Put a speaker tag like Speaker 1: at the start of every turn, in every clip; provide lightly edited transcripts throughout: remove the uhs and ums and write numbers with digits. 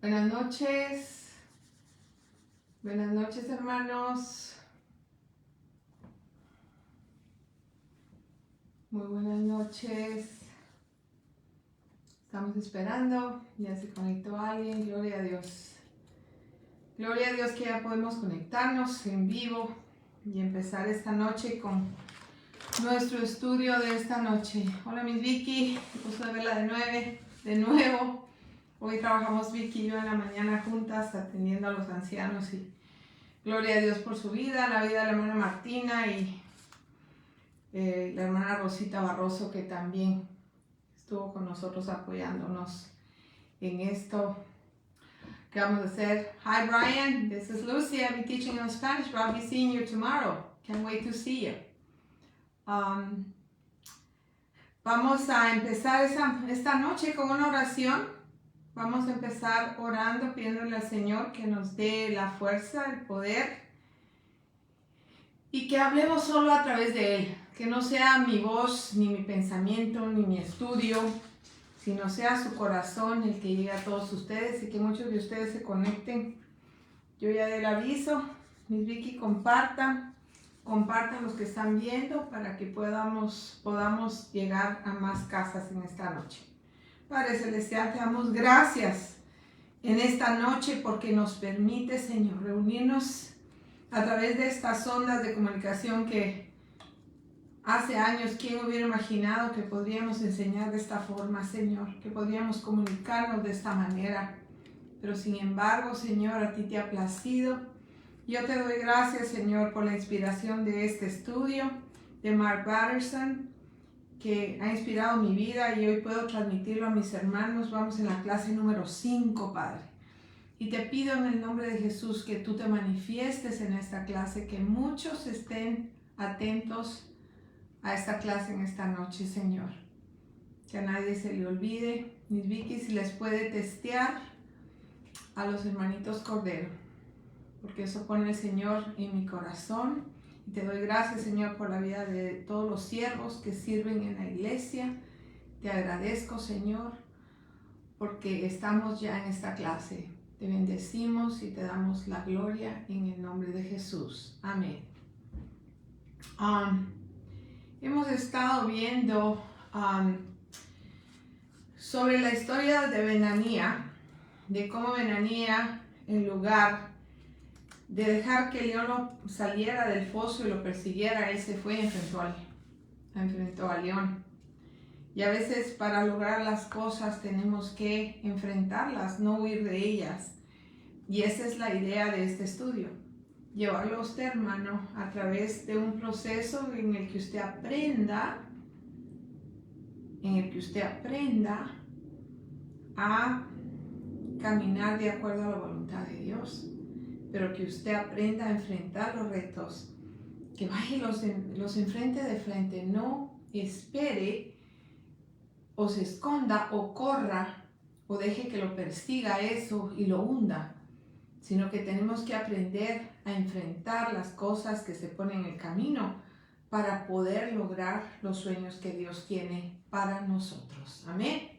Speaker 1: Buenas noches. Buenas noches, hermanos. Muy buenas noches. Estamos esperando. Ya se conectó alguien. Gloria a Dios. Gloria a Dios que ya podemos conectarnos en vivo y empezar esta noche con nuestro estudio de esta noche. Hola, Miss Vicky. Gusto de verla de nuevo. Hoy trabajamos Vicky y yo en la mañana juntas atendiendo a los ancianos y gloria a Dios por su vida, la vida de la hermana Martina y la hermana Rosita Barroso, que también estuvo con nosotros apoyándonos en esto que vamos a hacer. Hi Brian, this is Lucy. I'll be teaching in Spanish, but I'll be seeing you tomorrow. Can't wait to see you. Vamos a empezar esta noche con una oración. Vamos a empezar orando, pidiéndole al Señor que nos dé la fuerza, el poder y que hablemos solo a través de Él. Que no sea mi voz, ni mi pensamiento, ni mi estudio, sino sea su corazón el que llegue a todos ustedes y que muchos de ustedes se conecten. Yo ya di el aviso, Miss Vicky, compartan los que están viendo para que podamos llegar a más casas en esta noche. Padre Celestial, te damos gracias en esta noche porque nos permite, Señor, reunirnos a través de estas ondas de comunicación que hace años, ¿quién hubiera imaginado que podríamos enseñar de esta forma, Señor? Que podríamos comunicarnos de esta manera. Pero sin embargo, Señor, a ti te ha placido. Yo te doy gracias, Señor, por la inspiración de este estudio de Mark Batterson, que ha inspirado mi vida y hoy puedo transmitirlo a mis hermanos. Vamos en la clase número 5, Padre. Y te pido en el nombre de Jesús que tú te manifiestes en esta clase, que muchos estén atentos a esta clase en esta noche, Señor. Que a nadie se le olvide. Miss Vicky, si les puede testear a los hermanitos Cordero, porque eso pone el Señor en mi corazón. Y te doy gracias, Señor, por la vida de todos los siervos que sirven en la iglesia. Te agradezco, Señor, porque estamos ya en esta clase. Te bendecimos y te damos la gloria en el nombre de Jesús. Amén. Hemos estado viendo sobre la historia de Benanía, de cómo Benanía, en lugar de dejar que el león lo saliera del foso y lo persiguiera, él se fue y enfrentó al león. Y a veces para lograr las cosas tenemos que enfrentarlas, no huir de ellas. Y esa es la idea de este estudio. Llevarlo a usted, hermano, a través de un proceso en el que usted aprenda a caminar de acuerdo a la voluntad de Dios. Pero que usted aprenda a enfrentar los retos, que vaya y los enfrente de frente, no espere o se esconda o corra o deje que lo persiga eso y lo hunda, sino que tenemos que aprender a enfrentar las cosas que se ponen en el camino para poder lograr los sueños que Dios tiene para nosotros. Amén.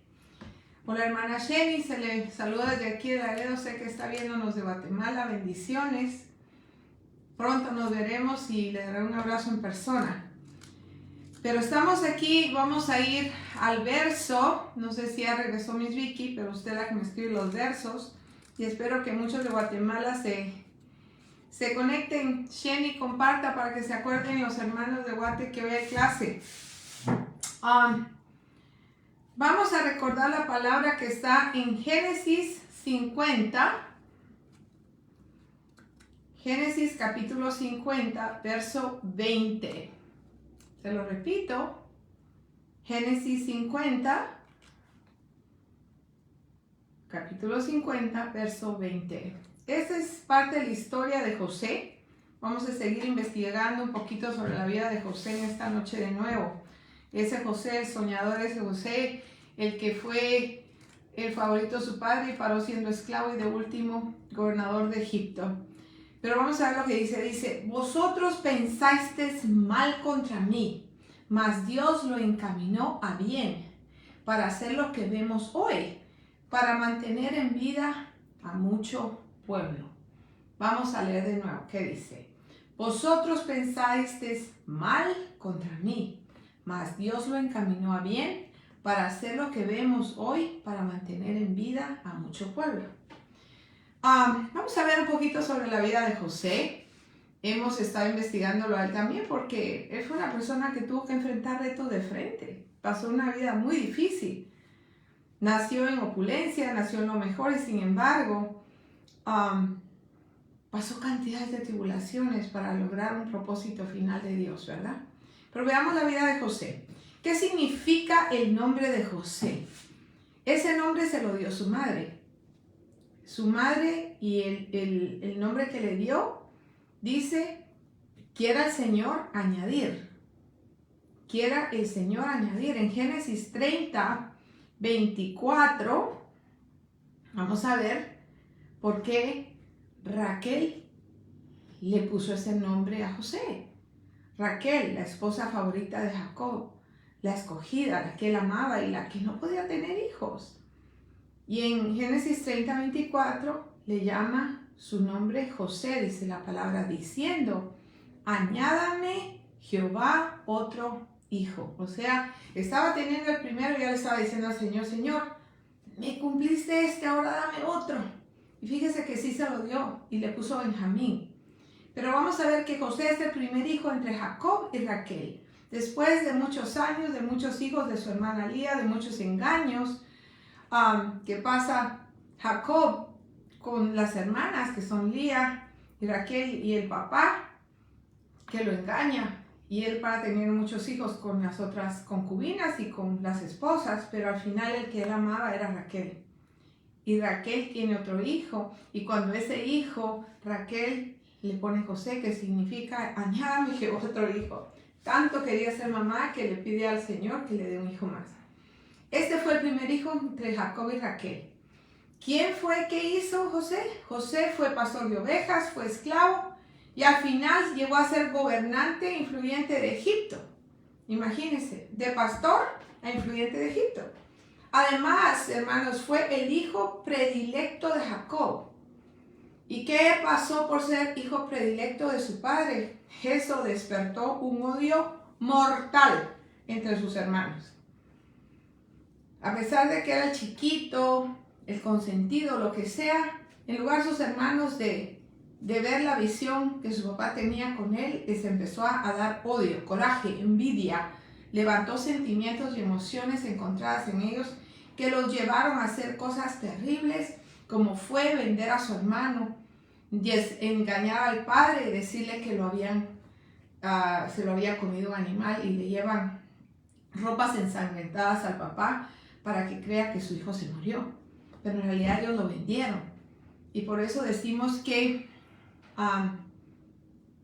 Speaker 1: Hola, hermana Jenny, se le saluda desde aquí de Laredo, sé que está viéndonos de Guatemala, bendiciones. Pronto nos veremos y le daré un abrazo en persona. Pero estamos aquí, vamos a ir al verso, no sé si ya regresó Miss Vicky, pero usted es la que me escribe los versos. Y espero que muchos de Guatemala se conecten. Jenny, comparta para que se acuerden los hermanos de Guate que hoy hay clase. Vamos a recordar la palabra que está en Génesis 50. Génesis capítulo 50, verso 20. Se lo repito. Génesis 50, capítulo 50, verso 20. Esta es parte de la historia de José. Vamos a seguir investigando un poquito sobre la vida de José en esta noche de nuevo. Ese José, el soñador, ese José, el que fue el favorito de su padre y paró siendo esclavo y de último gobernador de Egipto. Pero vamos a ver lo que dice. Dice, vosotros pensasteis mal contra mí, mas Dios lo encaminó a bien para hacer lo que vemos hoy, para mantener en vida a mucho pueblo. Vamos a leer de nuevo. ¿Qué dice? Vosotros pensasteis mal contra mí, mas Dios lo encaminó a bien para hacer lo que vemos hoy, para mantener en vida a mucho pueblo. Vamos a ver un poquito sobre la vida de José. Hemos estado investigándolo a él también porque él fue una persona que tuvo que enfrentar retos de frente. Pasó una vida muy difícil. Nació en opulencia, nació en lo mejor y sin embargo pasó cantidades de tribulaciones para lograr un propósito final de Dios, ¿verdad? Pero veamos la vida de José. ¿Qué significa el nombre de José? Ese nombre se lo dio su madre. Su madre y el nombre que le dio dice, quiera el Señor añadir. Quiera el Señor añadir. En Génesis 30, 24, vamos a ver por qué Raquel le puso ese nombre a José. Raquel, la esposa favorita de Jacob, la escogida, la que él amaba y la que no podía tener hijos. Y en Génesis 30, 24 le llama su nombre José, dice la palabra, diciendo, añádame Jehová otro hijo. O sea, estaba teniendo el primero y ya le estaba diciendo al Señor, Señor, me cumpliste ahora dame otro. Y fíjese que sí se lo dio y le puso Benjamín. Pero vamos a ver que José es el primer hijo entre Jacob y Raquel. Después de muchos años, de muchos hijos de su hermana Lía, de muchos engaños, que pasa Jacob con las hermanas que son Lía y Raquel y el papá que lo engaña. Y él para tener muchos hijos con las otras concubinas y con las esposas, pero al final el que él amaba era Raquel. Y Raquel tiene otro hijo, y cuando ese hijo, Raquel le pone José, que significa añádame que otro hijo. Tanto quería ser mamá que le pide al Señor que le dé un hijo más. Este fue el primer hijo entre Jacob y Raquel. ¿Quién fue que hizo José? José fue pastor de ovejas, fue esclavo, y al final llegó a ser gobernante influyente de Egipto. Imagínense, de pastor a influyente de Egipto. Además, hermanos, fue el hijo predilecto de Jacob. ¿Y qué pasó por ser hijo predilecto de su padre? Eso despertó un odio mortal entre sus hermanos. A pesar de que era el chiquito, el consentido, lo que sea, en lugar de sus hermanos de ver la visión que su papá tenía con él, les empezó a dar odio, coraje, envidia, levantó sentimientos y emociones encontradas en ellos que los llevaron a hacer cosas terribles, como fue vender a su hermano, engañar al padre y decirle que se lo había comido un animal, y le llevan ropas ensangrentadas al papá para que crea que su hijo se murió, pero en realidad ellos lo vendieron. Y por eso decimos que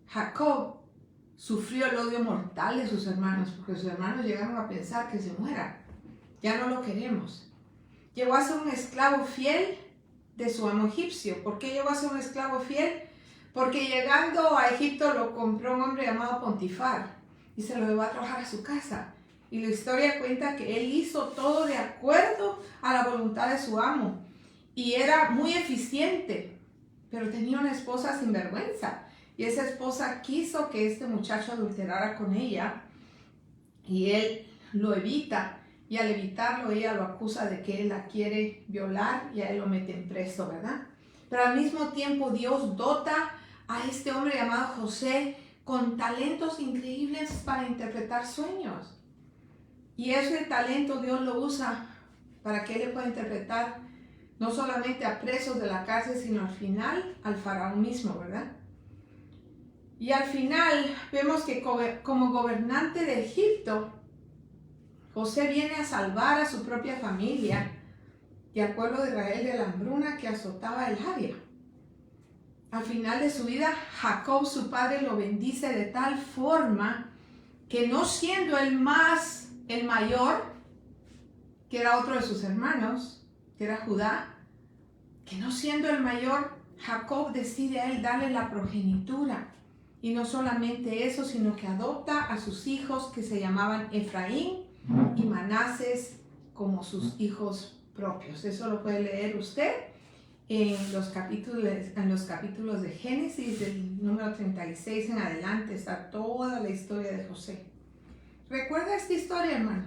Speaker 1: Jacob sufrió el odio mortal de sus hermanos, porque sus hermanos llegaron a pensar que se muera, ya no lo queremos. Llegó a ser un esclavo fiel de su amo egipcio. ¿Por qué llegó a ser un esclavo fiel? Porque llegando a Egipto lo compró un hombre llamado Pontifar y se lo llevó a trabajar a su casa. Y la historia cuenta que él hizo todo de acuerdo a la voluntad de su amo y era muy eficiente, pero tenía una esposa sin vergüenza. Y esa esposa quiso que este muchacho adulterara con ella y él lo evita. Y al evitarlo, ella lo acusa de que él la quiere violar y a él lo meten preso, ¿verdad? Pero al mismo tiempo Dios dota a este hombre llamado José con talentos increíbles para interpretar sueños. Y ese talento Dios lo usa para que él le pueda interpretar no solamente a presos de la cárcel, sino al final al faraón mismo, ¿verdad? Y al final vemos que como gobernante de Egipto, José viene a salvar a su propia familia y al pueblo de Israel de la hambruna que azotaba el área. Al final de su vida, Jacob, su padre, lo bendice de tal forma que no siendo el mayor, que era otro de sus hermanos, que era Judá, que no siendo el mayor, Jacob decide a él darle la progenitura. Y no solamente eso, sino que adopta a sus hijos que se llamaban Efraín y Manases como sus hijos propios. Eso lo puede leer usted en los capítulos de Génesis, del número 36 en adelante, está toda la historia de José. ¿Recuerda esta historia, hermano?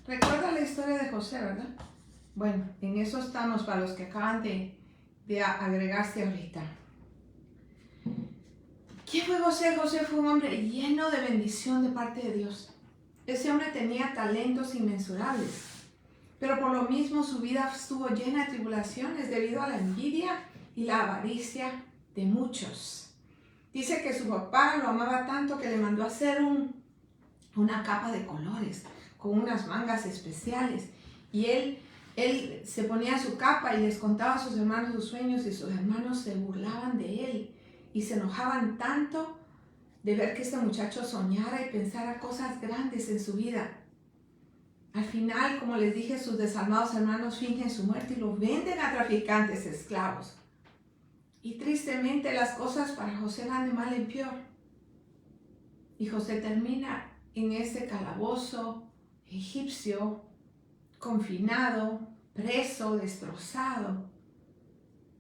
Speaker 1: ¿Recuerda la historia de José, verdad? Bueno, en eso estamos para los que acaban de agregarse ahorita. ¿Quién fue José? José fue un hombre lleno de bendición de parte de Dios. Ese hombre tenía talentos inmensurables, pero por lo mismo su vida estuvo llena de tribulaciones debido a la envidia y la avaricia de muchos. Dice que su papá lo amaba tanto que le mandó a hacer una capa de colores con unas mangas especiales, y él se ponía su capa y les contaba a sus hermanos sus sueños, y sus hermanos se burlaban de él y se enojaban tanto de ver que este muchacho soñara y pensara cosas grandes en su vida. Al final, como les dije, sus desalmados hermanos fingen su muerte y lo venden a traficantes esclavos. Y tristemente las cosas para José van de mal en peor. Y José termina en ese calabozo egipcio, confinado, preso, destrozado.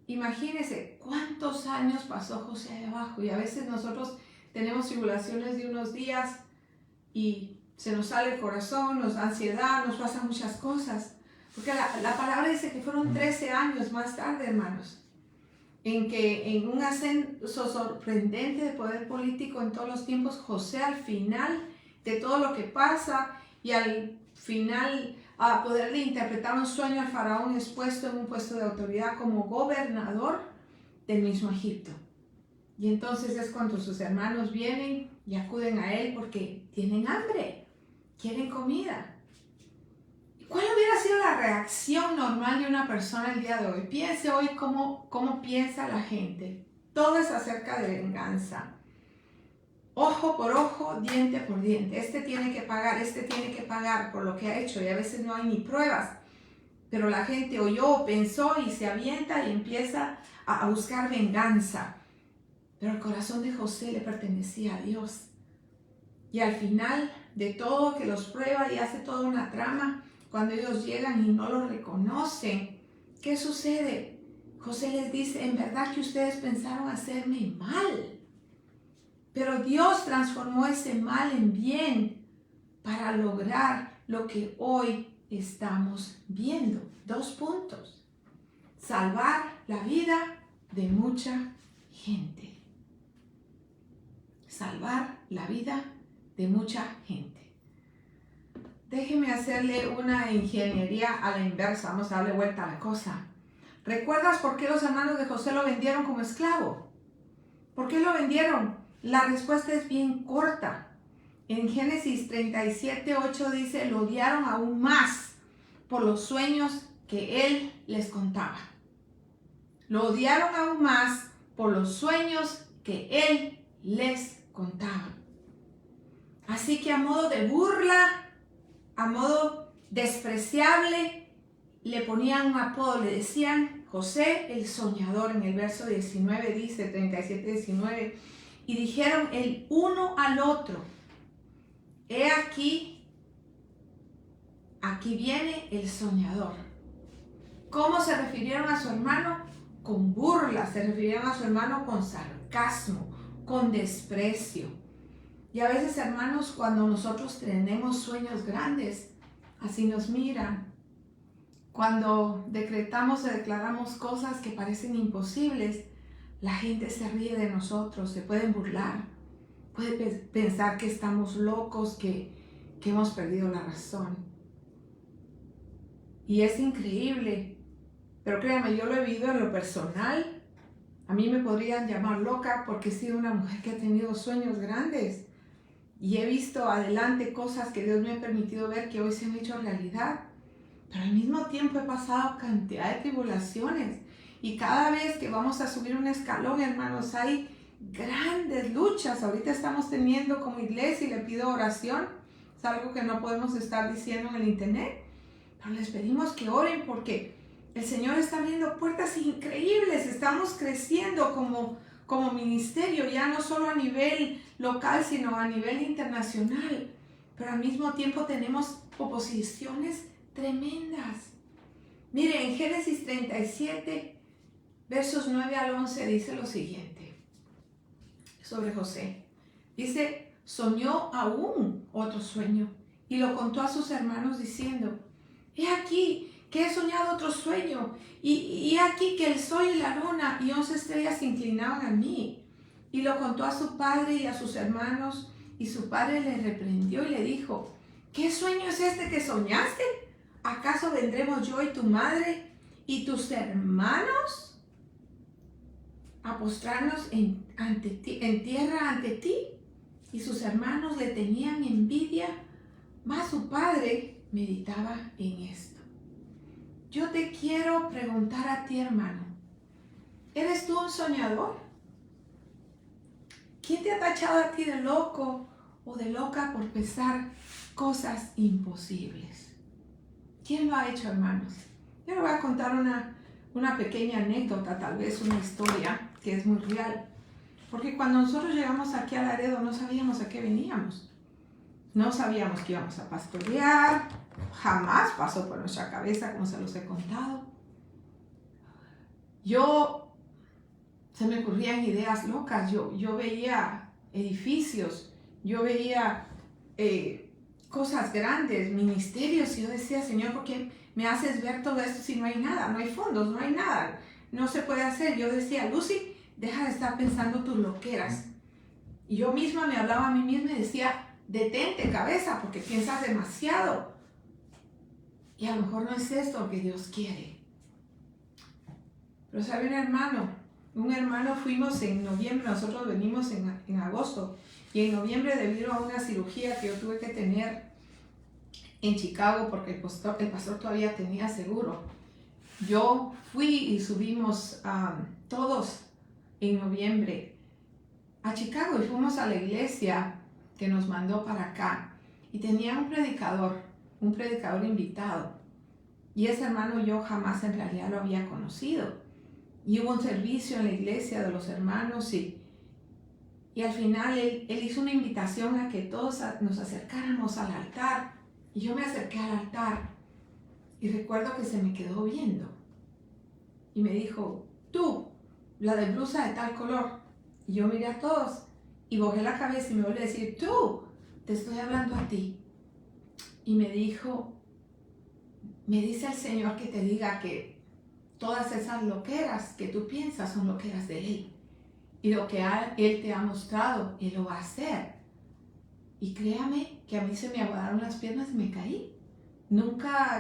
Speaker 1: Imagínense cuántos años pasó José ahí abajo, y a veces nosotros tenemos tribulaciones de unos días y se nos sale el corazón, nos da ansiedad, nos pasan muchas cosas. Porque la palabra dice que fueron 13 años más tarde, hermanos, en que en un ascenso sorprendente de poder político en todos los tiempos, José al final de todo lo que pasa y al final a poderle interpretar un sueño al faraón, es puesto en un puesto de autoridad como gobernador del mismo Egipto. Y entonces es cuando sus hermanos vienen y acuden a él porque tienen hambre, quieren comida. ¿Cuál hubiera sido la reacción normal de una persona el día de hoy? Piense hoy cómo piensa la gente. Todo es acerca de venganza. Ojo por ojo, diente por diente. Este tiene que pagar por lo que ha hecho, y a veces no hay ni pruebas. Pero la gente oyó, pensó y se avienta y empieza a buscar venganza. Pero el corazón de José le pertenecía a Dios. Y al final de todo, que los prueba y hace toda una trama, cuando ellos llegan y no lo reconocen, ¿qué sucede? José les dice: en verdad que ustedes pensaron hacerme mal, pero Dios transformó ese mal en bien para lograr lo que hoy estamos viendo. 2 puntos. Salvar la vida de mucha gente. Salvar la vida de mucha gente. Déjeme hacerle una ingeniería a la inversa. Vamos a darle vuelta a la cosa. ¿Recuerdas por qué los hermanos de José lo vendieron como esclavo? ¿Por qué lo vendieron? La respuesta es bien corta. En Génesis 37:8 dice: lo odiaron aún más por los sueños que él les contaba. Lo odiaron aún más por los sueños que él les contaba. Así que a modo de burla, a modo despreciable, le ponían un apodo, le decían José el soñador. En el verso 19 dice, 37:19, y dijeron el uno al otro: he aquí viene el soñador. ¿Cómo se refirieron a su hermano? Con burla. Se refirieron a su hermano con sarcasmo, con desprecio. Y a veces, hermanos, cuando nosotros tenemos sueños grandes, así nos miran. Cuando decretamos o declaramos cosas que parecen imposibles, la gente se ríe de nosotros, se pueden burlar, puede pensar que estamos locos, que hemos perdido la razón. Y es increíble, pero créanme, yo lo he vivido en lo personal. A mí me podrían llamar loca porque he sido una mujer que ha tenido sueños grandes y he visto adelante cosas que Dios me ha permitido ver que hoy se han hecho realidad. Pero al mismo tiempo he pasado cantidad de tribulaciones. Y cada vez que vamos a subir un escalón, hermanos, hay grandes luchas. Ahorita estamos teniendo como iglesia, y le pido oración. Es algo que no podemos estar diciendo en el internet. Pero les pedimos que oren porque el Señor está abriendo puertas increíbles. Estamos creciendo como ministerio, ya no solo a nivel local, sino a nivel internacional. Pero al mismo tiempo tenemos oposiciones tremendas. Mire, en Génesis 37 versos 9 al 11 dice lo siguiente sobre José. Dice, soñó aún otro sueño y lo contó a sus hermanos diciendo, he aquí que he soñado otro sueño y he aquí que el sol y la luna y 11 estrellas se inclinaban a mí. Y lo contó a su padre y a sus hermanos, y su padre le reprendió y le dijo, ¿qué sueño es este que soñaste? ¿Acaso vendremos yo y tu madre y tus hermanos a postrarnos en tierra ante ti? Y sus hermanos le tenían envidia, mas su padre meditaba en esto. Yo te quiero preguntar a ti, hermano, ¿eres tú un soñador? ¿Quién te ha tachado a ti de loco o de loca por pensar cosas imposibles? ¿Quién lo ha hecho, hermanos? Yo les voy a contar una pequeña anécdota, tal vez una historia que es muy real. Porque cuando nosotros llegamos aquí a Laredo no sabíamos a qué veníamos. No sabíamos que íbamos a pastorear. Jamás pasó por nuestra cabeza, como se los he contado. Se me ocurrían ideas locas. Yo veía edificios, yo veía cosas grandes, ministerios, y yo decía, Señor, ¿por qué me haces ver todo esto si no hay nada? No hay fondos, no hay nada, no se puede hacer. Yo decía, Lucy, deja de estar pensando tus loqueras. Y yo misma me hablaba a mí misma y decía, detente, cabeza, porque piensas demasiado. Y a lo mejor no es esto lo que Dios quiere. Pero sabe un hermano fuimos en noviembre, nosotros venimos en agosto, y en noviembre debido a una cirugía que yo tuve que tener en Chicago porque el pastor todavía tenía seguro. Yo fui y subimos todos en noviembre a Chicago y fuimos a la iglesia que nos mandó para acá y tenía un predicador invitado, y ese hermano yo jamás en realidad lo había conocido. Y hubo un servicio en la iglesia de los hermanos y al final él hizo una invitación a que todos nos acercáramos al altar. Y yo me acerqué al altar y recuerdo que se me quedó viendo. Y me dijo, tú, la de blusa de tal color. Y yo miré a todos y bajé la cabeza y me volví a decir, tú, te estoy hablando a ti. Y me dijo, me dice el Señor que te diga que todas esas loqueras que tú piensas son loqueras de Él. Y lo que Él te ha mostrado, Él lo va a hacer. Y créame que a mí se me aguaron las piernas y me caí.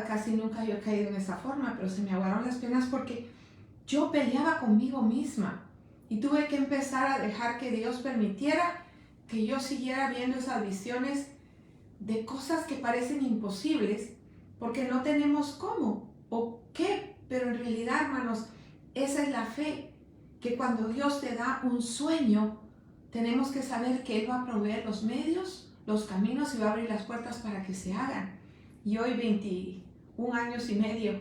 Speaker 1: Casi nunca yo he caído en esa forma, pero se me aguaron las piernas porque yo peleaba conmigo misma. Y tuve que empezar a dejar que Dios permitiera que yo siguiera viendo esas visiones de cosas que parecen imposibles, porque no tenemos cómo o qué. Pero en realidad, hermanos, esa es la fe, que cuando Dios te da un sueño, tenemos que saber que Él va a proveer los medios, los caminos y va a abrir las puertas para que se hagan. Y hoy, 21 años y medio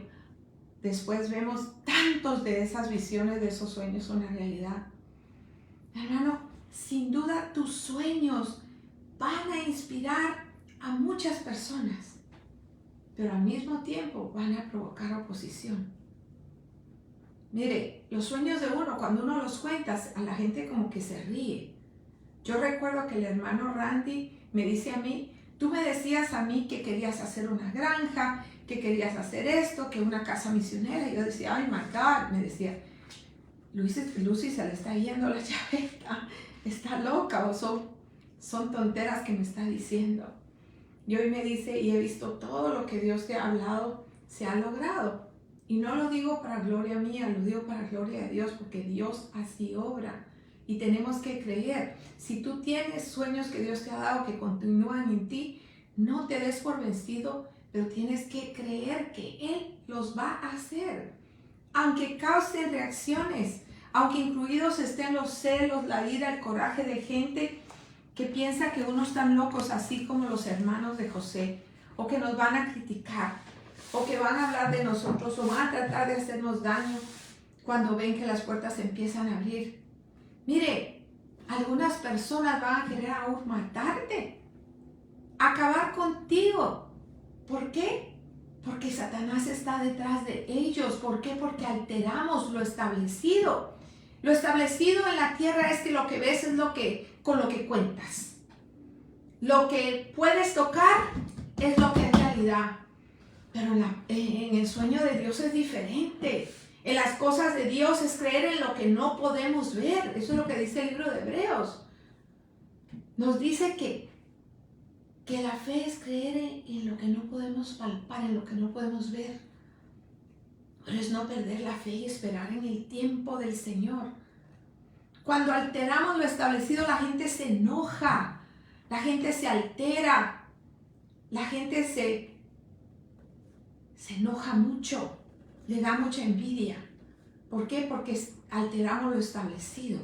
Speaker 1: después, vemos tantos de esas visiones, de esos sueños, una realidad. Hermano, sin duda tus sueños van a inspirar a muchas personas, pero al mismo tiempo van a provocar oposición. Mire, los sueños de uno, cuando uno los cuenta, a la gente como que se ríe. Yo recuerdo que el hermano Randy me dice a mí, tú me decías a mí que querías hacer una granja, que querías hacer esto, que una casa misionera. Y yo decía, ay, my God, me decía, Lucy se le está yendo la chaveta, está loca, o son tonteras que me está diciendo. Y hoy me dice, y he visto todo lo que Dios te ha hablado, se ha logrado. Y no lo digo para gloria mía, lo digo para gloria de Dios, porque Dios así obra. Y tenemos que creer. Si tú tienes sueños que Dios te ha dado, que continúan en ti, no te des por vencido, pero tienes que creer que Él los va a hacer. Aunque causen reacciones, aunque incluidos estén los celos, la ira, el coraje de gente que piensa que unos están locos, así como los hermanos de José, o que nos van a criticar, o que van a hablar de nosotros, o van a tratar de hacernos daño cuando ven que las puertas empiezan a abrir. Mire, algunas personas van a querer aún matarte, acabar contigo. ¿Por qué? Porque Satanás está detrás de ellos. ¿Por qué? Porque alteramos lo establecido. Lo establecido en la tierra es que lo que ves es con lo que cuentas. Lo que puedes tocar es lo que es realidad. Pero en el sueño de Dios es diferente. En las cosas de Dios es creer en lo que no podemos ver. Eso es lo que dice el libro de Hebreos. Nos dice que la fe es creer en lo que no podemos palpar, en lo que no podemos ver. Pero es no perder la fe y esperar en el tiempo del Señor. Cuando alteramos lo establecido, la gente se enoja, la gente se altera, la gente se enoja mucho, le da mucha envidia. ¿Por qué? Porque alteramos lo establecido,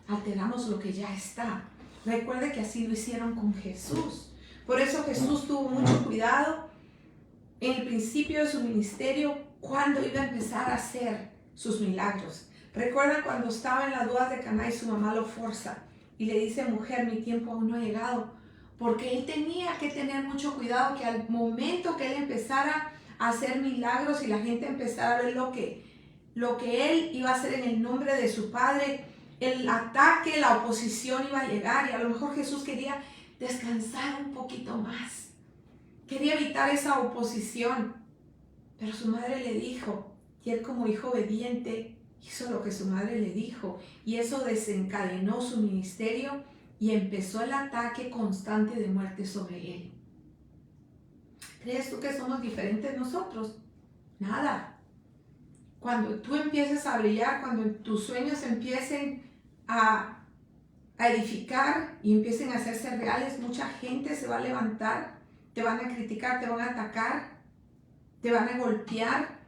Speaker 1: alteramos lo que ya está. Recuerde que así lo hicieron con Jesús. Por eso Jesús tuvo mucho cuidado en el principio de su ministerio cuando iba a empezar a hacer sus milagros. Recuerda cuando estaba en las bodas de Caná y su mamá lo forza y le dice: mujer, mi tiempo aún no ha llegado. Porque él tenía que tener mucho cuidado que al momento que él empezara a hacer milagros y la gente empezara a ver lo que él iba a hacer en el nombre de su Padre, el ataque, la oposición iba a llegar, y a lo mejor Jesús quería descansar un poquito más. Quería evitar esa oposición. Pero su madre le dijo, y él como hijo obediente hizo lo que su madre le dijo, y eso desencadenó su ministerio y empezó el ataque constante de muerte sobre él. ¿Crees tú que somos diferentes nosotros? Nada. Cuando tú empieces a brillar, cuando tus sueños empiecen a edificar y empiecen a hacerse reales, mucha gente se va a levantar, te van a criticar, te van a atacar, te van a golpear,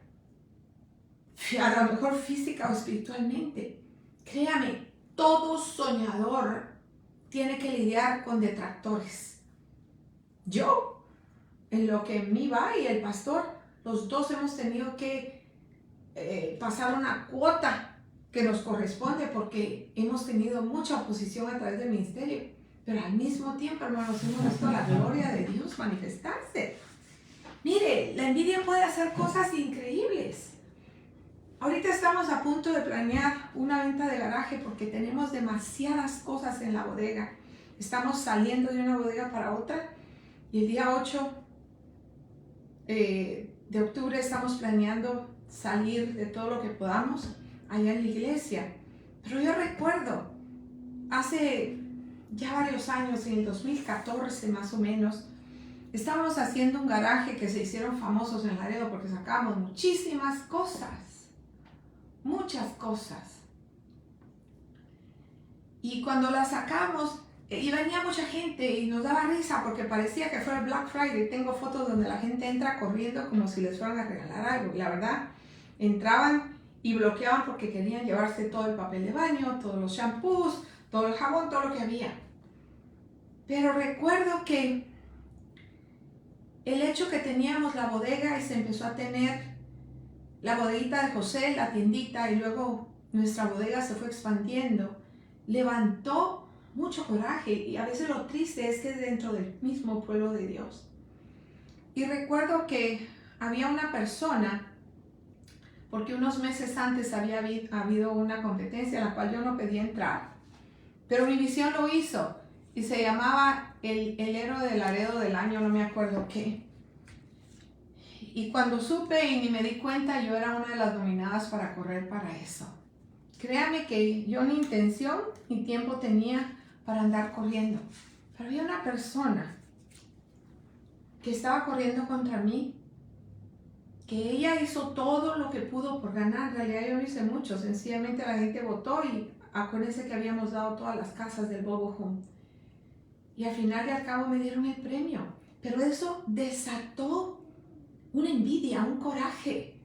Speaker 1: a lo mejor física o espiritualmente. Créame, todo soñador tiene que lidiar con detractores. Yo, en lo que en mí va, y el pastor, los dos hemos tenido que pasar una cuota que nos corresponde porque hemos tenido mucha oposición a través del ministerio. Pero al mismo tiempo, hermanos, hemos visto la gloria de Dios manifestarse. Mire, la envidia puede hacer cosas increíbles. Ahorita estamos a punto de planear una venta de garaje porque tenemos demasiadas cosas en la bodega. Estamos saliendo de una bodega para otra y el día 8 de octubre estamos planeando salir de todo lo que podamos allá en la iglesia. Pero yo recuerdo, hace ya varios años, en el 2014 más o menos, estábamos haciendo un garaje que se hicieron famosos en Laredo porque sacamos muchísimas cosas, muchas cosas. Y cuando las sacamos, y venía mucha gente y nos daba risa porque parecía que fuera el Black Friday. Tengo fotos donde la gente entra corriendo como si les fueran a regalar algo. Y la verdad, entraban y bloqueaban porque querían llevarse todo el papel de baño, todos los shampoos, todo el jabón, todo lo que había. Pero recuerdo que el hecho que teníamos la bodega y se empezó a tener la bodeguita de José, la tiendita, y luego nuestra bodega se fue expandiendo, levantó mucho coraje. Y a veces lo triste es que es dentro del mismo pueblo de Dios. Y recuerdo que había una persona, porque unos meses antes había habido una competencia en la cual yo no pedía entrar, pero mi visión lo hizo y se llamaba el héroe de Laredo del año, no me acuerdo qué. Y cuando supe y ni me di cuenta, yo era una de las nominadas para correr para eso. Créame que yo ni intención ni tiempo tenía para andar corriendo. Pero había una persona que estaba corriendo contra mí, que ella hizo todo lo que pudo por ganar. En realidad yo no hice mucho, sencillamente la gente votó y acuérdense que habíamos dado todas las casas del Bobo Home. Y al final y al cabo me dieron el premio. Pero eso desató una envidia, un coraje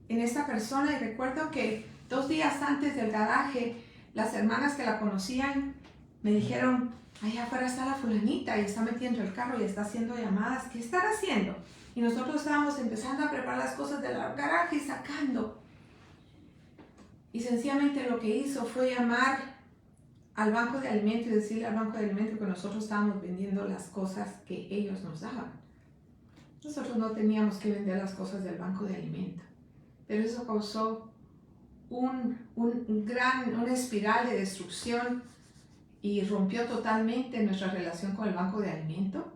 Speaker 1: en esa persona. Y recuerdo que 2 días antes del garaje, las hermanas que la conocían me dijeron: allá afuera está la fulanita y está metiendo el carro y está haciendo llamadas. ¿Qué están haciendo? Y nosotros estábamos empezando a preparar las cosas del garaje y sacando. Y sencillamente lo que hizo fue llamar al banco de alimentos y decirle al banco de alimentos que nosotros estábamos vendiendo las cosas que ellos nos daban. nosotros no teníamos que vender las cosas del banco de alimento. Pero eso causó una espiral de destrucción y rompió totalmente nuestra relación con el banco de alimento.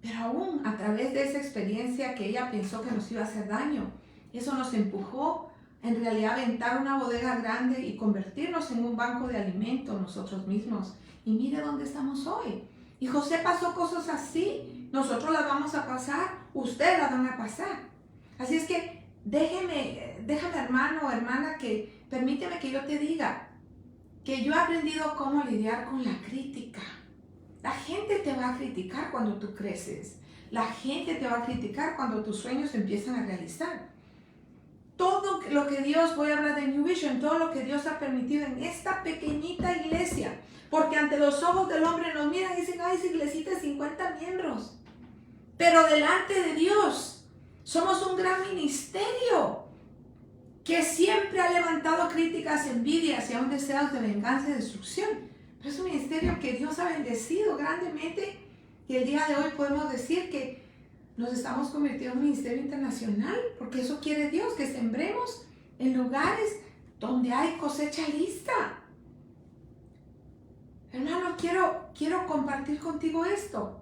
Speaker 1: Pero aún a través de esa experiencia que ella pensó que nos iba a hacer daño, eso nos empujó en realidad a aventar una bodega grande y convertirnos en un banco de alimento nosotros mismos. Y mire dónde estamos hoy. Y José pasó cosas así, nosotros las vamos a pasar, ustedes las van a pasar. Así es que déjame hermano o hermana, que permíteme que yo te diga que yo he aprendido cómo lidiar con la crítica. La gente te va a criticar cuando tú creces. La gente te va a criticar cuando tus sueños se empiezan a realizar. Todo lo que Dios, voy a hablar de New Vision, todo lo que Dios ha permitido en esta pequeñita iglesia, porque ante los ojos del hombre nos miran y dicen, ay, esa iglesita de 50 miembros. Pero delante de Dios somos un gran ministerio que siempre ha levantado críticas, envidias y aún deseos de venganza y destrucción. Pero es un ministerio que Dios ha bendecido grandemente y el día de hoy podemos decir que nos estamos convirtiendo en un ministerio internacional, porque eso quiere Dios, que sembremos en lugares donde hay cosecha lista. Hermano, quiero compartir contigo esto.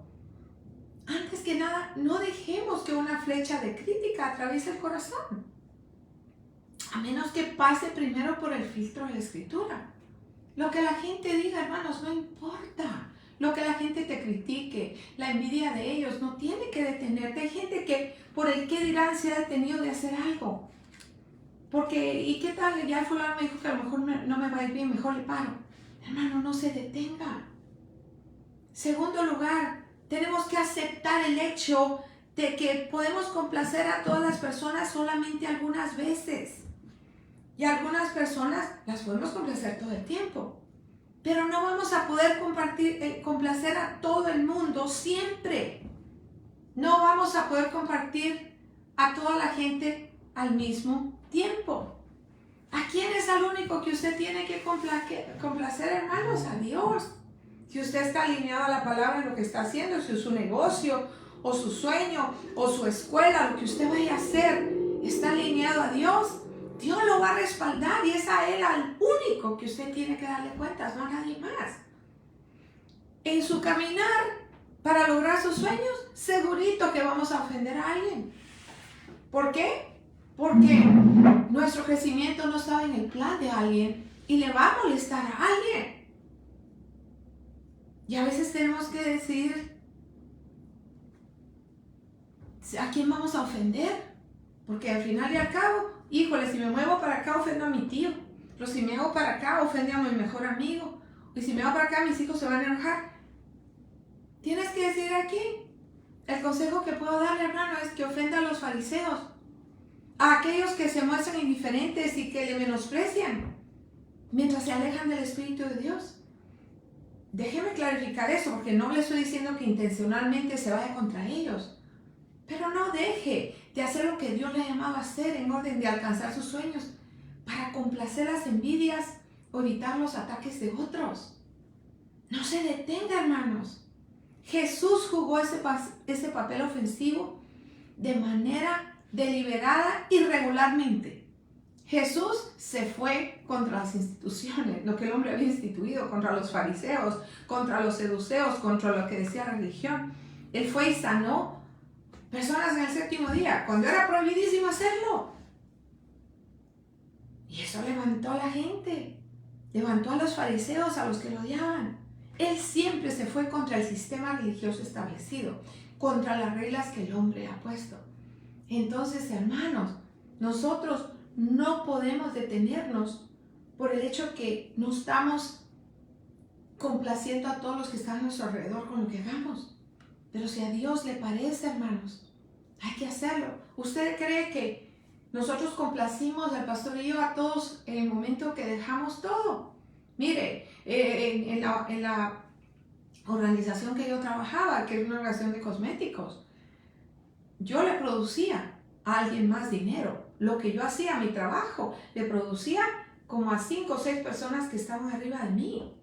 Speaker 1: Antes que nada, no dejemos que una flecha de crítica atraviese el corazón, a menos que pase primero por el filtro de la Escritura. Lo que la gente diga, hermanos, no importa. Lo que la gente te critique, la envidia de ellos, no tiene que detenerte. Hay gente que por el qué dirán se ha detenido de hacer algo. Porque, ¿y qué tal? Ya el fulano me dijo que a lo mejor no me va a ir bien, mejor le paro. Hermano, no se detenga. Segundo lugar, tenemos que aceptar el hecho de que podemos complacer a todas las personas solamente algunas veces. Y algunas personas las podemos complacer todo el tiempo. Pero no vamos a poder complacer a todo el mundo siempre. No vamos a poder compartir a toda la gente al mismo tiempo. ¿A quién es el único que usted tiene que complacer, hermanos? A Dios. Si usted está alineado a la palabra en lo que está haciendo, si es su negocio, o su sueño, o su escuela, lo que usted vaya a hacer, está alineado a Dios, Dios lo va a respaldar y es a Él al único que usted tiene que darle cuentas, no a nadie más. En su caminar para lograr sus sueños, segurito que vamos a ofender a alguien. ¿Por qué? Porque nuestro crecimiento no estaba en el plan de alguien y le va a molestar a alguien. Y a veces tenemos que decidir a quién vamos a ofender. Porque al final y al cabo, híjole, si me muevo para acá ofendo a mi tío. Pero si me hago para acá ofendo a mi mejor amigo. Y si me hago para acá mis hijos se van a enojar. Tienes que decidir a quién. El consejo que puedo darle, hermano, es que ofenda a los fariseos. A aquellos que se muestran indiferentes y que le menosprecian. Mientras se alejan del Espíritu de Dios. Déjeme clarificar eso, porque no le estoy diciendo que intencionalmente se vaya contra ellos. Pero no deje de hacer lo que Dios le ha llamado a hacer en orden de alcanzar sus sueños para complacer las envidias o evitar los ataques de otros. No se detenga, hermanos. Jesús jugó ese papel ofensivo de manera deliberada y regularmente. Jesús se fue contra las instituciones, lo que el hombre había instituido, contra los fariseos, contra los seduceos, contra lo que decía la religión. Él fue y sanó personas en el séptimo día, cuando era prohibidísimo hacerlo. Y eso levantó a la gente, levantó a los fariseos, a los que lo odiaban. Él siempre se fue contra el sistema religioso establecido, contra las reglas que el hombre ha puesto. Entonces, hermanos, nosotros no podemos detenernos por el hecho que no estamos complaciendo a todos los que están a nuestro alrededor con lo que hagamos. Pero si a Dios le parece, hermanos, hay que hacerlo. ¿Usted cree que nosotros complacimos al pastor y yo a todos en el momento que dejamos todo? Mire, en la organización que yo trabajaba, que es una organización de cosméticos, yo le producía a alguien más dinero. Lo que yo hacía, mi trabajo, le producía como a 5 o 6 personas que estaban arriba de mí.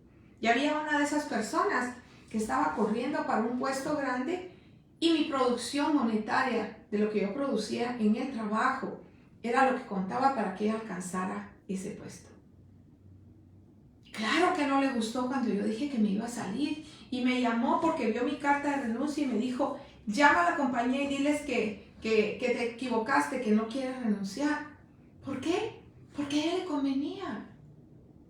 Speaker 1: Y había una de esas personas que estaba corriendo para un puesto grande Y mi producción monetaria de lo que yo producía en el trabajo era lo que contaba para que ella alcanzara ese puesto. Claro que no le gustó cuando yo dije que me iba a salir y me llamó porque vio mi carta de renuncia y me dijo, llama a la compañía y diles que te equivocaste, que no quieres renunciar. ¿Por qué? Porque a ella le convenía.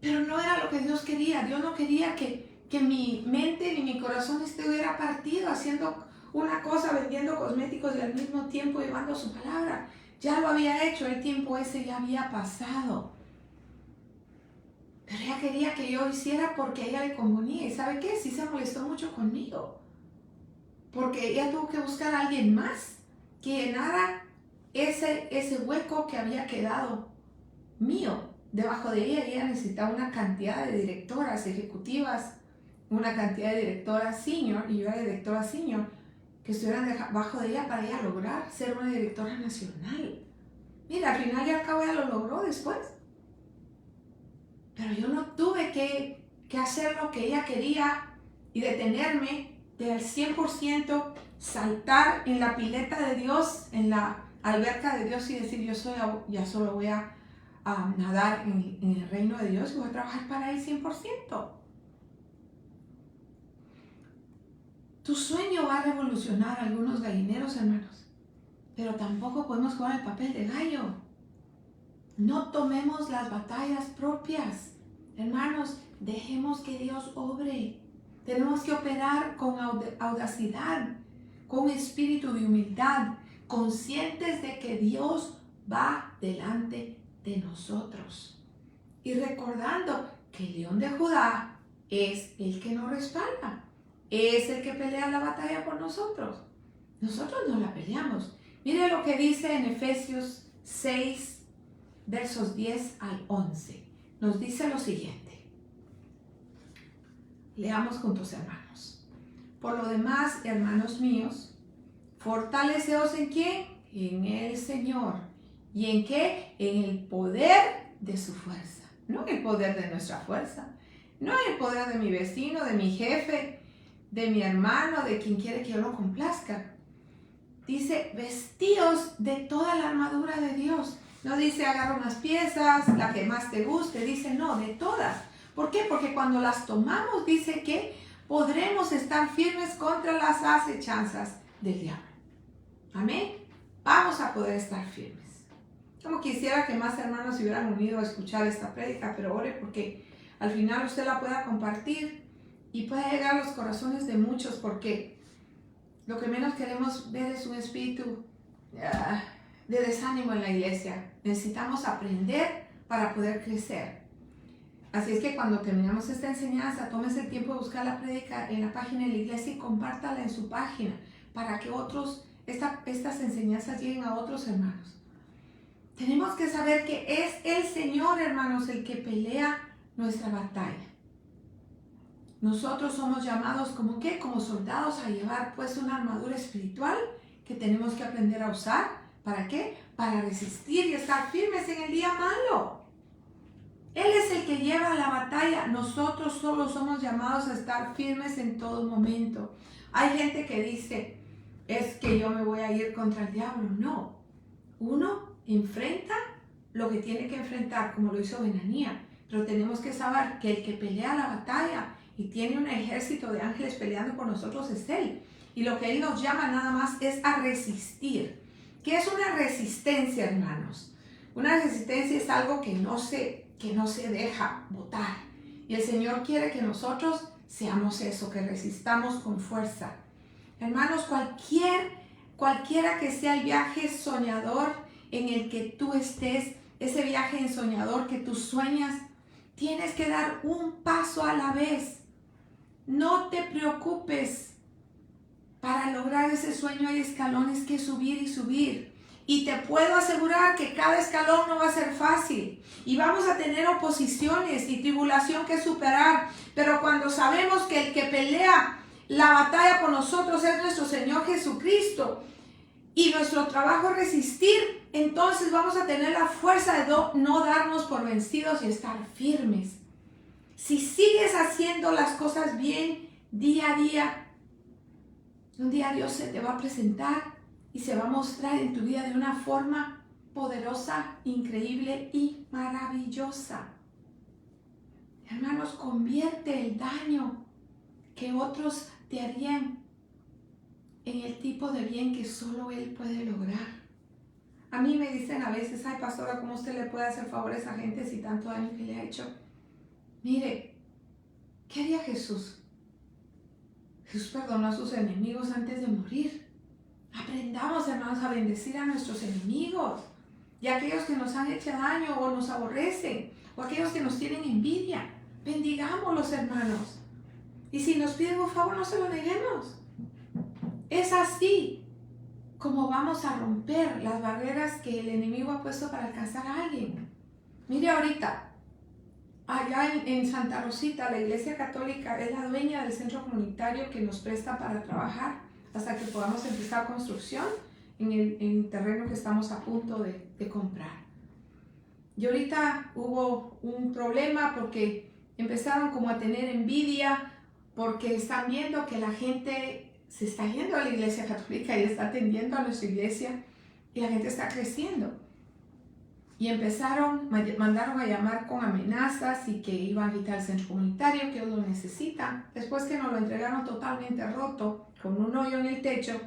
Speaker 1: Pero no era lo que Dios quería. Dios no quería que mi mente ni mi corazón estuviera partido haciendo una cosa, vendiendo cosméticos y al mismo tiempo llevando su palabra. Ya lo había hecho, el tiempo ese ya había pasado. Pero ella quería que yo hiciera porque a ella le convenía. ¿Y sabe qué? Sí se molestó mucho conmigo. Porque ella tuvo que buscar a alguien más que llenara ese hueco que había quedado mío debajo de ella. Ella necesitaba una cantidad de directoras ejecutivas, una cantidad de directoras senior, y yo era directora senior, que estuvieran debajo de ella para ella lograr ser una directora nacional. Mira, al final y al cabo ella lo logró después. Pero yo no tuve que hacer lo que ella quería y detenerme de al 100%, saltar en la pileta de Dios, en la alberca de Dios y decir, ya solo voy a nadar en el reino de Dios y voy a trabajar para Él 100%. Tu sueño va a revolucionar algunos gallineros, hermanos, pero tampoco podemos jugar el papel de gallo. No tomemos las batallas propias. Hermanos, dejemos que Dios obre. Tenemos que operar con audacidad, con espíritu de humildad, conscientes de que Dios va delante de nosotros. Y recordando que el león de Judá es el que nos respalda, es el que pelea la batalla por nosotros. Nosotros no la peleamos. Mire lo que dice en Efesios 6, versos 10 al 11. Nos dice lo siguiente. Leamos juntos, hermanos. Por lo demás, hermanos míos, fortaleceos ¿en quién? En el Señor. ¿Y en qué? En el poder de su fuerza. No en el poder de nuestra fuerza. No en el poder de mi vecino, de mi jefe, de mi hermano, de quien quiere que yo lo complazca. Dice, vestíos de toda la armadura de Dios. No dice agarra unas piezas, la que más te guste, dice no, de todas. ¿Por qué? Porque cuando las tomamos dice que podremos estar firmes contra las acechanzas del diablo. Amén. Vamos a poder estar firmes. Como quisiera que más hermanos se hubieran unido a escuchar esta prédica, pero ore porque al final usted la pueda compartir y pueda llegar a los corazones de muchos, porque lo que menos queremos ver es un espíritu de desánimo en la iglesia. Necesitamos aprender para poder crecer. Así es que cuando terminamos esta enseñanza, tómese el tiempo de buscar la prédica en la página de la iglesia y compártala en su página para que estas enseñanzas lleguen a otros hermanos. Tenemos que saber que es el Señor, hermanos, el que pelea nuestra batalla. Nosotros somos llamados como ¿qué? Como soldados a llevar pues una armadura espiritual que tenemos que aprender a usar. ¿Para qué? Para resistir y estar firmes en el día malo. Él es el que lleva la batalla. Nosotros solo somos llamados a estar firmes en todo momento. Hay gente que dice, es que yo me voy a ir contra el diablo. No. Uno enfrenta lo que tiene que enfrentar, como lo hizo Benanía. Pero tenemos que saber que el que pelea la batalla y tiene un ejército de ángeles peleando por nosotros es Él. Y lo que Él nos llama nada más es a resistir. ¿Qué es una resistencia, hermanos? Una resistencia es algo que no se deja botar. Y el Señor quiere que nosotros seamos eso, que resistamos con fuerza. Hermanos, cualquiera que sea el viaje soñador en el que tú estés, ese viaje ensoñador que tú sueñas, tienes que dar un paso a la vez. No te preocupes. Para lograr ese sueño hay escalones que subir y subir. Y te puedo asegurar que cada escalón no va a ser fácil. Y vamos a tener oposiciones y tribulación que superar. Pero cuando sabemos que el que pelea la batalla por nosotros es nuestro Señor Jesucristo, y nuestro trabajo es resistir, entonces vamos a tener la fuerza de no darnos por vencidos y estar firmes. Si sigues haciendo las cosas bien día a día, Un día Dios se te va a presentar y se va a mostrar en tu vida de una forma poderosa, increíble y maravillosa. Hermanos, convierte el daño que otros te harían en el tipo de bien que solo Él puede lograr. A mí me dicen a veces, ay pastora, ¿cómo usted le puede hacer favor a esa gente si tanto daño que le ha hecho? Mire, ¿qué haría Jesús? Jesús perdonó a sus enemigos antes de morir. Aprendamos, hermanos, a bendecir a nuestros enemigos y a aquellos que nos han hecho daño o nos aborrecen o aquellos que nos tienen envidia. Bendigámoslos, hermanos. Y si nos piden un favor, no se lo neguemos. Es así como vamos a romper las barreras que el enemigo ha puesto para alcanzar a alguien. Mire ahorita, allá en Santa Rosita, la Iglesia Católica es la dueña del centro comunitario que nos presta para trabajar hasta que podamos empezar construcción en el terreno que estamos a punto de comprar. Y ahorita hubo un problema porque empezaron como a tener envidia porque están viendo que la gente se está yendo a la Iglesia Católica y está atendiendo a nuestra iglesia y la gente está creciendo. Y mandaron a llamar con amenazas y que iban a quitar el centro comunitario, que ellos lo necesitan. Después que nos lo entregaron totalmente roto, con un hoyo en el techo,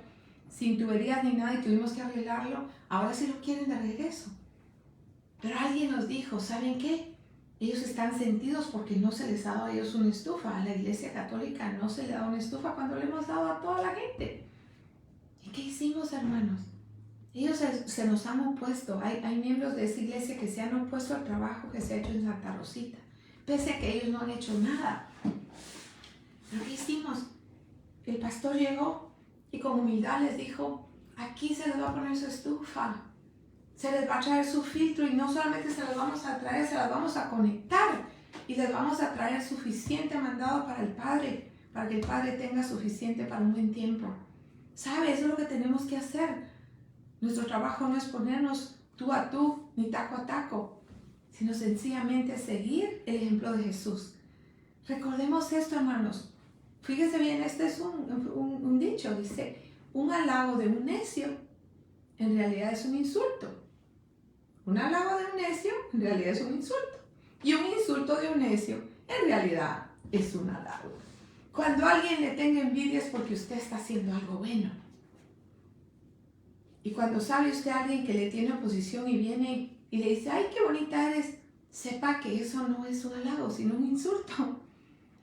Speaker 1: sin tuberías ni nada y tuvimos que arreglarlo, ahora sí lo quieren de regreso. Pero alguien nos dijo, ¿saben qué? Ellos están sentidos porque no se les ha dado a ellos una estufa. A la Iglesia Católica no se le da una estufa cuando le hemos dado a toda la gente. ¿Y qué hicimos, hermanos? Ellos se nos han opuesto. Hay miembros de esa iglesia que se han opuesto al trabajo que se ha hecho en Santa Rosita, pese a que ellos no han hecho nada. ¿Pero qué hicimos? El pastor llegó y con humildad les dijo, aquí se les va a poner su estufa. Se les va a traer su filtro y no solamente se las vamos a traer, se las vamos a conectar y les vamos a traer suficiente mandado para el Padre, para que el Padre tenga suficiente para un buen tiempo. ¿Sabe? Eso es lo que tenemos que hacer. Nuestro trabajo no es ponernos tú a tú ni taco a taco, sino sencillamente seguir el ejemplo de Jesús. Recordemos esto, hermanos. Fíjese bien, este es un dicho, dice, un halago de un necio en realidad es un insulto. Un halago de un necio en realidad es un insulto. Y un insulto de un necio en realidad es un halago. Cuando alguien le tenga envidia es porque usted está haciendo algo bueno. Y cuando sabe usted a alguien que le tiene oposición y viene y le dice, ay, qué bonita eres, sepa que eso no es un halago, sino un insulto.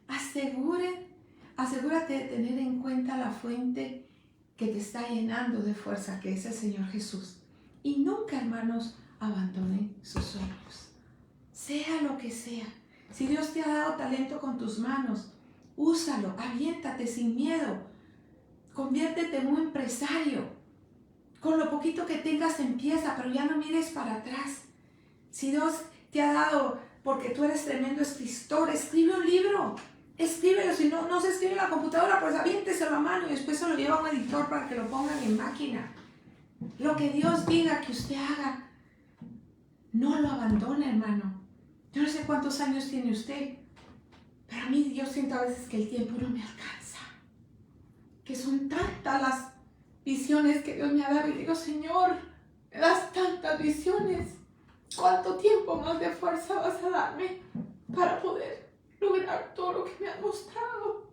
Speaker 1: Asegúrate de tener en cuenta la fuente que te está llenando de fuerza, que es el Señor Jesús. Y nunca, hermanos, abandonen sus sueños. Sea lo que sea. Si Dios te ha dado talento con tus manos, úsalo, aviéntate sin miedo. Conviértete en un empresario. Con lo poquito que tengas empieza, pero ya no mires para atrás. Si Dios te ha dado, porque tú eres tremendo escritor, escribe un libro. Escríbelo, si no se escribe en la computadora, pues aviénteselo a mano y después se lo lleva a un editor para que lo pongan en máquina. Lo que Dios diga que usted haga, no lo abandone, hermano. Yo no sé cuántos años tiene usted, pero a mí yo siento a veces que el tiempo no me alcanza. Que son tantas las visiones que Dios me ha dado y digo, Señor, me das tantas visiones. ¿Cuánto tiempo más de fuerza vas a darme para poder lograr todo lo que me has mostrado?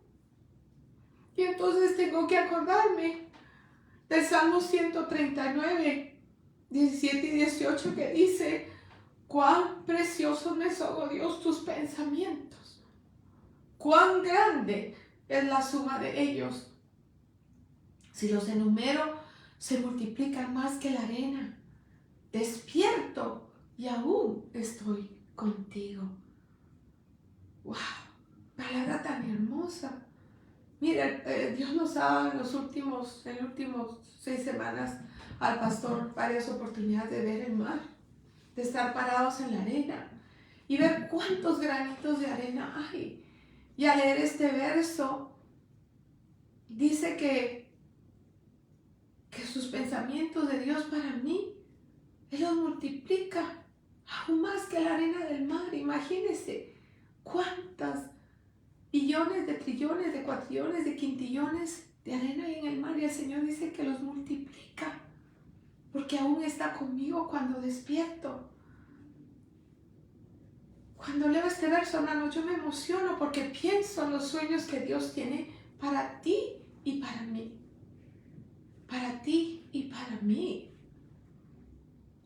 Speaker 1: Y entonces tengo que acordarme del Salmo 139, 17 y 18 que dice, cuán preciosos me son, oh Dios, tus pensamientos. Cuán grande es la suma de ellos. Si los enumero, se multiplican más que la arena. Despierto y aún estoy contigo. ¡Wow! Palabra tan hermosa. Mire, Dios nos ha dado en los últimos 6 semanas al pastor varias oportunidades de ver el mar, de estar parados en la arena y ver cuántos granitos de arena hay. Y al leer este verso, dice que sus pensamientos de Dios para mí, Él los multiplica aún más que la arena del mar. Imagínense cuántas billones de trillones, de cuatrillones, de quintillones de arena y en el mar, y el Señor dice que los multiplica, porque aún está conmigo cuando despierto. Cuando leo este verso, hermano, yo me emociono porque pienso en los sueños que Dios tiene para ti y para mí. Para ti y para mí.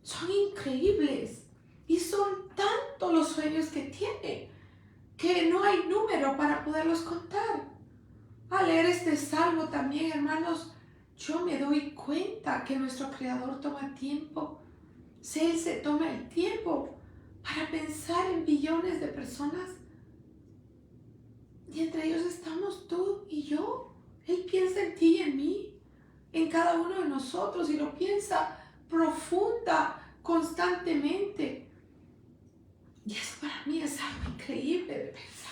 Speaker 1: Son increíbles y son tantos los sueños que tiene que no hay número para poderlos contar. Al leer este salmo también, hermanos, yo me doy cuenta que nuestro Creador toma tiempo. Él se toma el tiempo para pensar en billones de personas. Y entre ellos estamos tú y yo. Él piensa en ti y en mí, en cada uno de nosotros, y lo piensa profunda, constantemente. Y eso para mí es algo increíble de pensar.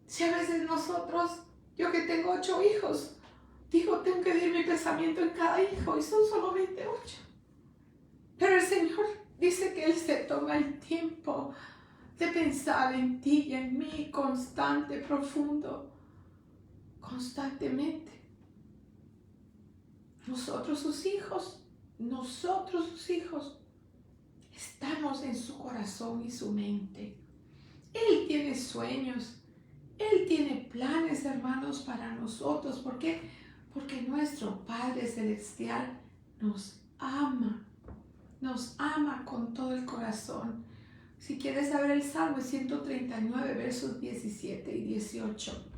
Speaker 1: Si a veces nosotros, yo que tengo 8 hijos, digo, tengo que decir mi pensamiento en cada hijo, y son solamente 8. Pero el Señor dice que Él se toma el tiempo de pensar en ti y en mí, constante, profundo, constantemente. Nosotros sus hijos, estamos en su corazón y su mente. Él tiene sueños, Él tiene planes, hermanos, para nosotros. ¿Por qué? Porque nuestro Padre Celestial nos ama con todo el corazón. Si quieres saber el Salmo 139, versos 17 y 18.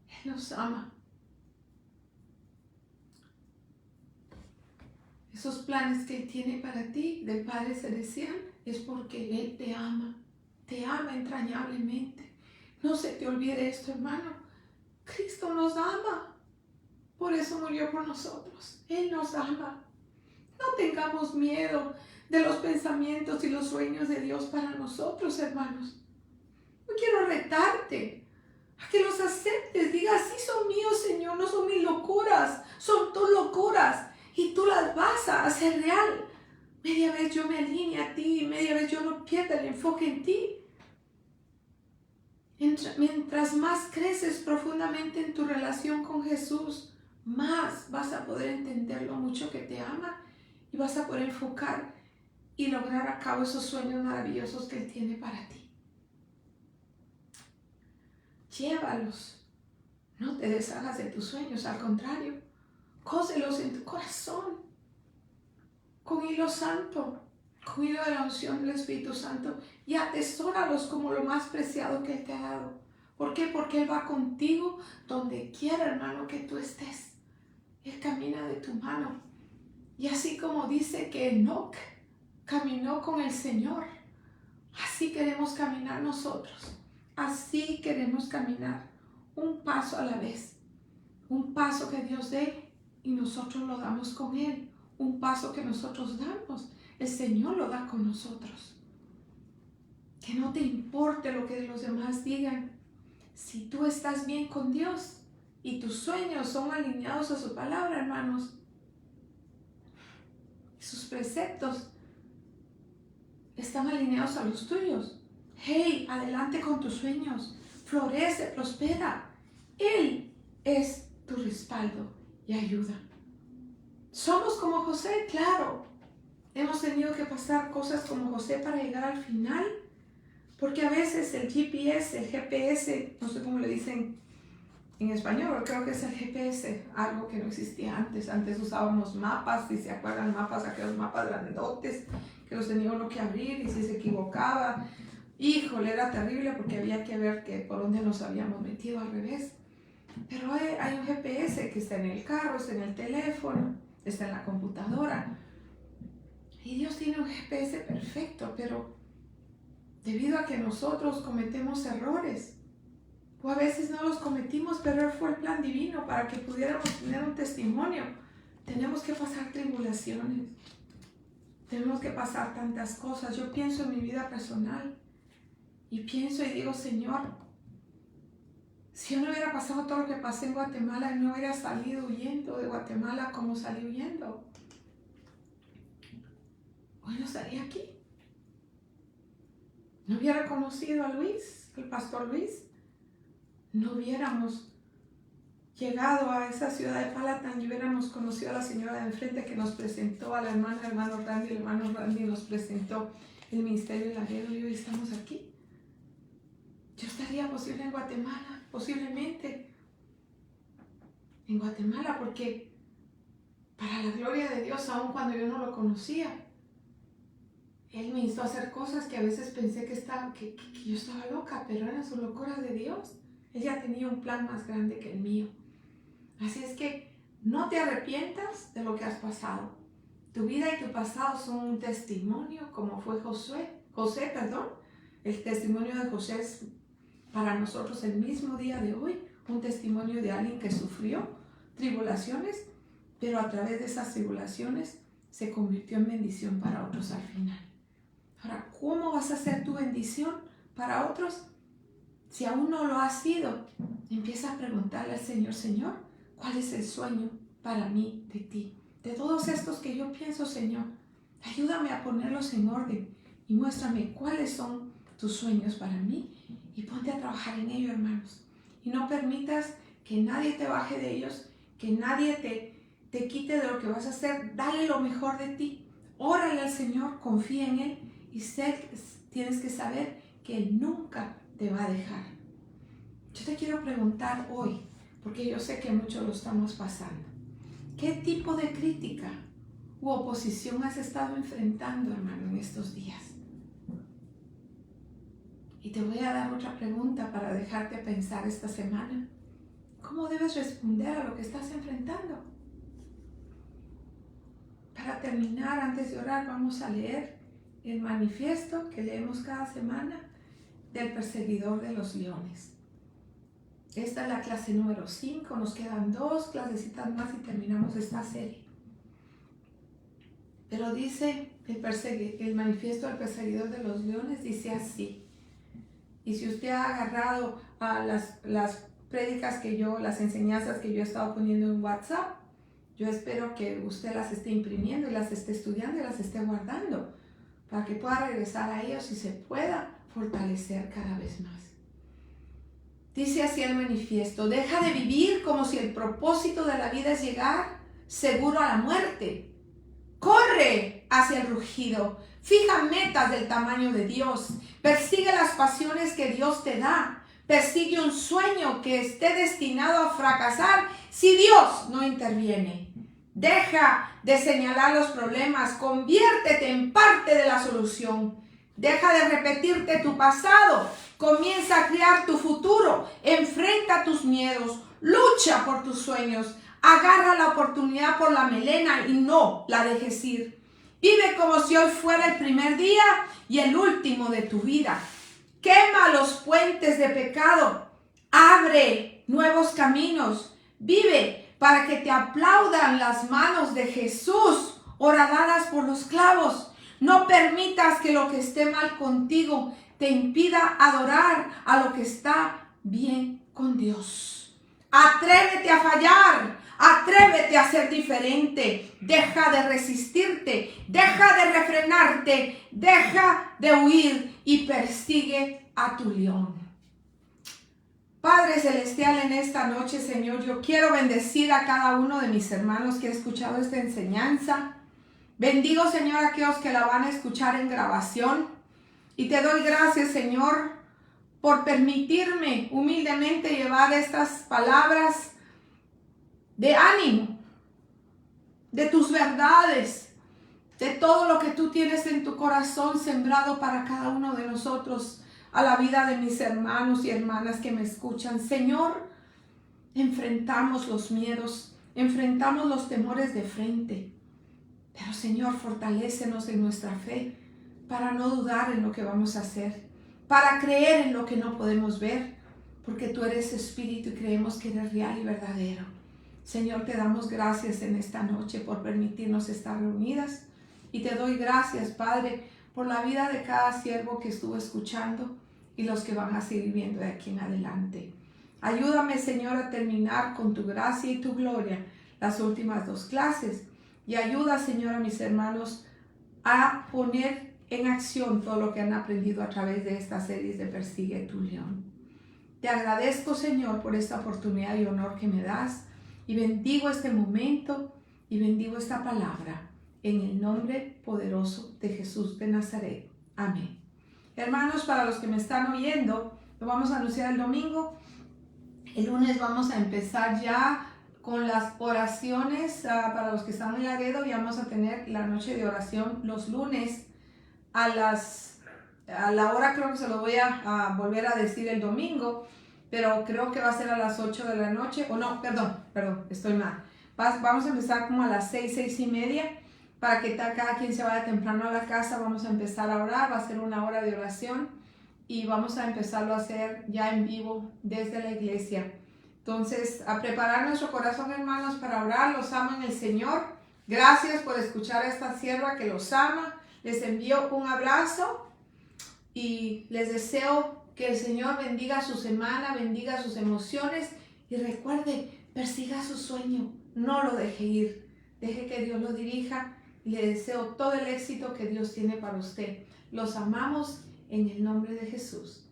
Speaker 1: Él nos ama. Esos planes que Él tiene para ti, del Padre Celestial, es porque Él te ama entrañablemente. No se te olvide esto, hermano. Cristo nos ama. Por eso murió por nosotros. Él nos ama. No tengamos miedo de los pensamientos y los sueños de Dios para nosotros, hermanos. Yo quiero retarte a que los aceptes. Diga, sí son míos, Señor, no son mis locuras, son tus locuras y tú las vas a hacer real. Media vez yo me alineo a ti, media vez yo no pierda el enfoque en ti. Mientras más creces profundamente en tu relación con Jesús, más vas a poder entender lo mucho que te ama y vas a poder enfocar y lograr a cabo esos sueños maravillosos que Él tiene para ti. Llévalos. No te deshagas de tus sueños, al contrario, cóselos en tu corazón con hilo santo, con hilo de la unción del Espíritu Santo, y atesóralos como lo más preciado que Él te ha dado. ¿Por qué? Porque Él va contigo donde quiera, hermano, que tú estés. Él camina de tu mano. Y así como dice que Enoc caminó con el Señor, así queremos caminar nosotros. Así queremos caminar, un paso a la vez. Un paso que Dios dé y nosotros lo damos con Él. Un paso que nosotros damos, el Señor lo da con nosotros. Que no te importe lo que los demás digan. Si tú estás bien con Dios y tus sueños son alineados a su palabra, hermanos, sus preceptos están alineados a los tuyos. Hey, adelante con tus sueños. Florece, prospera. Él es tu respaldo y ayuda. Somos como José, claro. Hemos tenido que pasar cosas como José para llegar al final. Porque a veces el GPS, no sé cómo le dicen en español, pero creo que es el GPS, algo que no existía antes. Antes usábamos mapas, si se acuerdan, mapas, aquellos mapas grandotes, que los tenía uno que abrir, y si se equivocaba, híjole, era terrible porque había que ver que por dónde nos habíamos metido al revés. Pero hay un GPS que está en el carro, está en el teléfono, está en la computadora. Y Dios tiene un GPS perfecto, pero debido a que nosotros cometemos errores, o a veces no los cometimos, pero Él fue el plan divino para que pudiéramos tener un testimonio. Tenemos que pasar tribulaciones. Tenemos que pasar tantas cosas. Yo pienso en mi vida personal y pienso y digo, Señor, si yo no hubiera pasado todo lo que pasé en Guatemala, no hubiera salido huyendo de Guatemala como salí huyendo, hoy no estaría aquí. no hubiera conocido a Luis, el pastor Luis, no hubiéramos llegado a esa ciudad de Palatán y hubiéramos conocido a la señora de enfrente que nos presentó a la hermana, el hermano Randy nos presentó el ministerio de Laredo y hoy estamos aquí. Yo estaría posible en Guatemala, posiblemente en Guatemala, porque para la gloria de Dios, aun cuando yo no lo conocía, Él me instó a hacer cosas que a veces pensé que yo estaba loca, pero eran sus locuras de Dios. Él ya tenía un plan más grande que el mío. Así es que no te arrepientas de lo que has pasado. Tu vida y tu pasado son un testimonio, como fue José. El testimonio de José es para nosotros el mismo día de hoy, un testimonio de alguien que sufrió tribulaciones, pero a través de esas tribulaciones se convirtió en bendición para otros al final. Ahora, ¿cómo vas a ser tu bendición para otros? Si aún no lo has sido, empieza a preguntarle al Señor, Señor, ¿cuál es el sueño para mí de ti? De todos estos que yo pienso, Señor, ayúdame a ponerlos en orden y muéstrame cuáles son tus sueños para mí y ponte a trabajar en ello, hermanos. Y no permitas que nadie te baje de ellos, que nadie te quite de lo que vas a hacer. Dale lo mejor de ti. Órale al Señor, confía en Él y tienes que saber que Él nunca te va a dejar. Yo te quiero preguntar hoy, porque yo sé que muchos lo estamos pasando. ¿Qué tipo de crítica u oposición has estado enfrentando, hermano, en estos días? Y te voy a dar otra pregunta para dejarte pensar esta semana. ¿Cómo debes responder a lo que estás enfrentando? Para terminar, antes de orar, vamos a leer el manifiesto que leemos cada semana del perseguidor de los leones. Esta es la clase número 5, nos quedan 2 clasecitas más y terminamos esta serie. Pero dice el manifiesto del perseguidor de los leones, dice así. Y si usted ha agarrado a las prédicas las enseñanzas que yo he estado poniendo en WhatsApp, yo espero que usted las esté imprimiendo y las esté estudiando y las esté guardando para que pueda regresar a ellos y se pueda fortalecer cada vez más. Dice así el manifiesto: deja de vivir como si el propósito de la vida es llegar seguro a la muerte. Corre hacia el rugido. Fija metas del tamaño de Dios. Persigue las pasiones que Dios te da. Persigue un sueño que esté destinado a fracasar si Dios no interviene. Deja de señalar los problemas. Conviértete en parte de la solución. Deja de repetirte tu pasado. Comienza a crear tu futuro. Enfrenta tus miedos. Lucha por tus sueños. Agarra la oportunidad por la melena y no la dejes ir. Vive como si hoy fuera el primer día y el último de tu vida. Quema los puentes de pecado. Abre nuevos caminos. Vive para que te aplaudan las manos de Jesús, horadadas por los clavos. No permitas que lo que esté mal contigo te impida adorar a lo que está bien con Dios. Atrévete a fallar. Atrévete a ser diferente. Deja de resistirte. Deja de refrenarte. Deja de huir y persigue a tu león. Padre Celestial, en esta noche, Señor, yo quiero bendecir a cada uno de mis hermanos que ha escuchado esta enseñanza. Bendigo, Señor, a aquellos que la van a escuchar en grabación. Y te doy gracias, Señor, por permitirme humildemente llevar estas palabras de ánimo, de tus verdades, de todo lo que tú tienes en tu corazón sembrado para cada uno de nosotros, a la vida de mis hermanos y hermanas que me escuchan. Señor, enfrentamos los miedos, enfrentamos los temores de frente, pero Señor, fortalécenos en nuestra fe para no dudar en lo que vamos a hacer, para creer en lo que no podemos ver, porque tú eres espíritu y creemos que eres real y verdadero. Señor, te damos gracias en esta noche por permitirnos estar reunidas y te doy gracias, Padre, por la vida de cada siervo que estuvo escuchando y los que van a seguir viendo de aquí en adelante. Ayúdame, Señor, a terminar con tu gracia y tu gloria las últimas 2 clases y ayuda, Señor, a mis hermanos a poner en acción todo lo que han aprendido a través de estas series de Persigue tu León. Te agradezco, Señor, por esta oportunidad y honor que me das, y bendigo este momento y bendigo esta palabra en el nombre poderoso de Jesús de Nazaret. Amén. Hermanos, para los que me están oyendo, lo vamos a anunciar el domingo. El lunes vamos a empezar ya con las oraciones para los que están en Laredo, y vamos a tener la noche de oración los lunes a la hora, creo que se lo voy a volver a decir el domingo, pero creo que va a ser a las 8 de la noche, o no, perdón, estoy mal. Vamos a empezar como a las 6:30, para que cada quien se vaya temprano a la casa. Vamos a empezar a orar, va a ser una hora de oración, y vamos a empezarlo a hacer ya en vivo desde la iglesia. Entonces, a preparar nuestro corazón, hermanos, para orar. Los amo en el Señor. Gracias por escuchar a esta sierva que los ama. Les envío un abrazo y les deseo que el Señor bendiga su semana, bendiga sus emociones, y recuerde, persiga su sueño, no lo deje ir, deje que Dios lo dirija, y le deseo todo el éxito que Dios tiene para usted. Los amamos en el nombre de Jesús.